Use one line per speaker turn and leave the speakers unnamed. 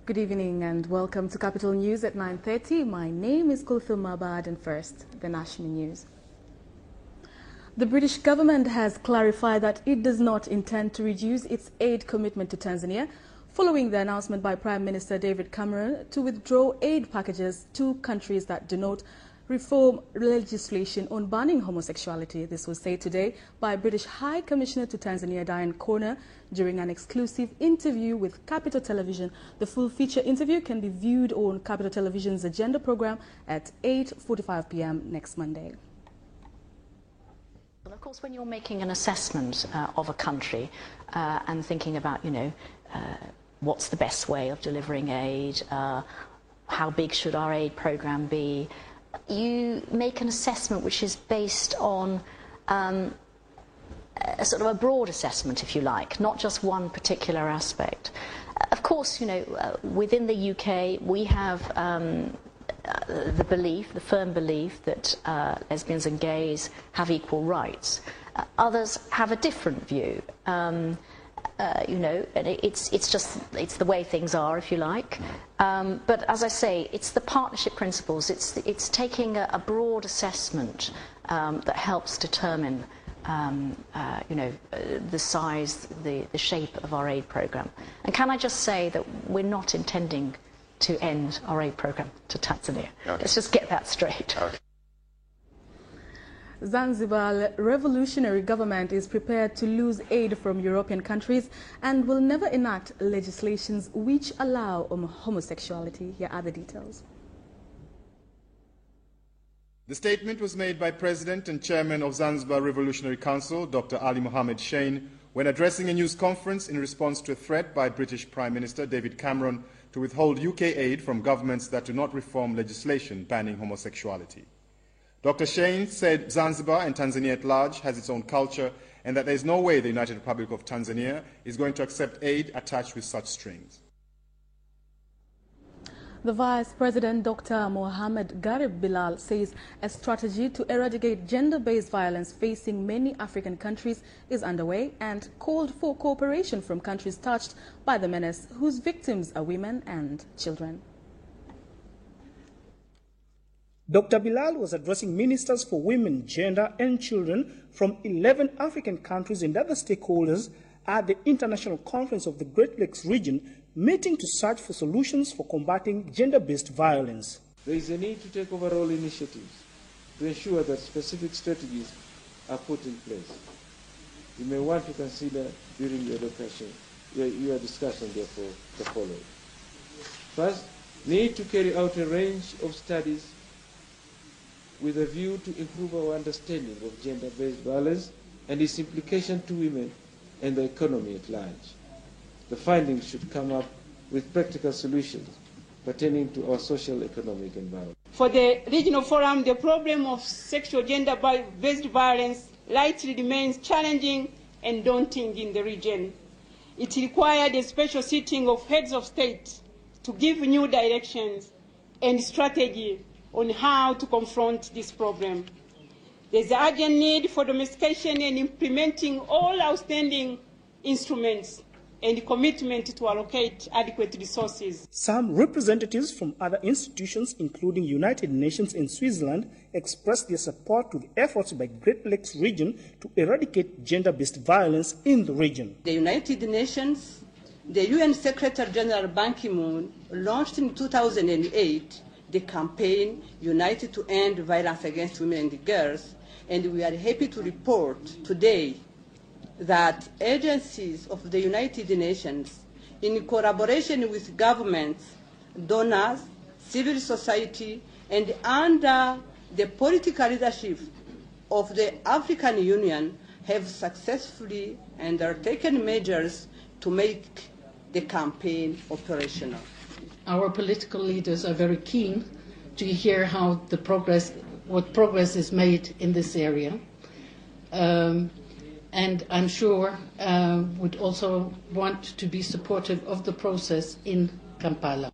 Good evening and welcome to Capital News at 9:30. My name is Kulthum Mabad and first, the national news. The British government has clarified that it does not intend to reduce its aid commitment to Tanzania following the announcement by Prime Minister David Cameron to withdraw aid packages to countries that do not reform legislation on banning homosexuality. This was said today by British High Commissioner to Tanzania, Diane Corner, during an exclusive interview with Capital Television. The full feature interview can be viewed on Capital Television's agenda program at 8:45 p.m. next Monday.
Well, of course, when you're making an assessment of a country and thinking about, what's the best way of delivering aid, how big should our aid program be, you make an assessment which is based on a sort of a broad assessment, if you like, not just one particular aspect. Of course, within the UK, we have the firm belief that lesbians and gays have equal rights. Others have a different view. And it's the way things are, if you like. But as I say, it's the partnership principles. It's taking a broad assessment that helps determine, the size, the shape of our aid program. And can I just say that we're not intending to end our aid program to Tanzania. Okay. Let's just get that straight. Okay.
Zanzibar revolutionary government is prepared to lose aid from European countries and will never enact legislations which allow homosexuality. Here are the details.
The statement was made by President and Chairman of Zanzibar Revolutionary Council, Dr. Ali Mohammed Shein, when addressing a news conference in response to a threat by British Prime Minister David Cameron to withhold UK aid from governments that do not reform legislation banning homosexuality. Dr. Shein said Zanzibar and Tanzania at large has its own culture and that there is no way the United Republic of Tanzania is going to accept aid attached with such strings.
The Vice President, Dr. Mohammed Garib Bilal, says a strategy to eradicate gender-based violence facing many African countries is underway and called for cooperation from countries touched by the menace whose victims are women and children.
Dr. Bilal was addressing ministers for women, gender and children from 11 African countries and other stakeholders at the International Conference of the Great Lakes region, meeting to search for solutions for combating gender-based violence.
There is a need to take overall initiatives to ensure that specific strategies are put in place. You may want to consider during your discussion, therefore, the following. First, need to carry out a range of studies with a view to improve our understanding of gender-based violence and its implication to women and the economy at large. The findings should come up with practical solutions pertaining to our social, economic environment.
For the regional forum, the problem of sexual gender-based violence likely remains challenging and daunting in the region. It required a special sitting of heads of state to give new directions and strategy on how to confront this problem. There's an urgent need for domestication and implementing all outstanding instruments and commitment to allocate adequate resources.
Some representatives from other institutions, including United Nations and Switzerland, expressed their support to the efforts by Great Lakes region to eradicate gender-based violence in the region.
The United Nations, the UN Secretary General Ban Ki-moon launched in 2008 the campaign United to End Violence Against Women and Girls, and we are happy to report today that agencies of the United Nations, in collaboration with governments, donors, civil society, and under the political leadership of the African Union, have successfully undertaken measures to make the campaign operational.
Our political leaders are very keen to hear how what progress is made in this area. And I'm sure would also want to be supportive of the process in Kampala.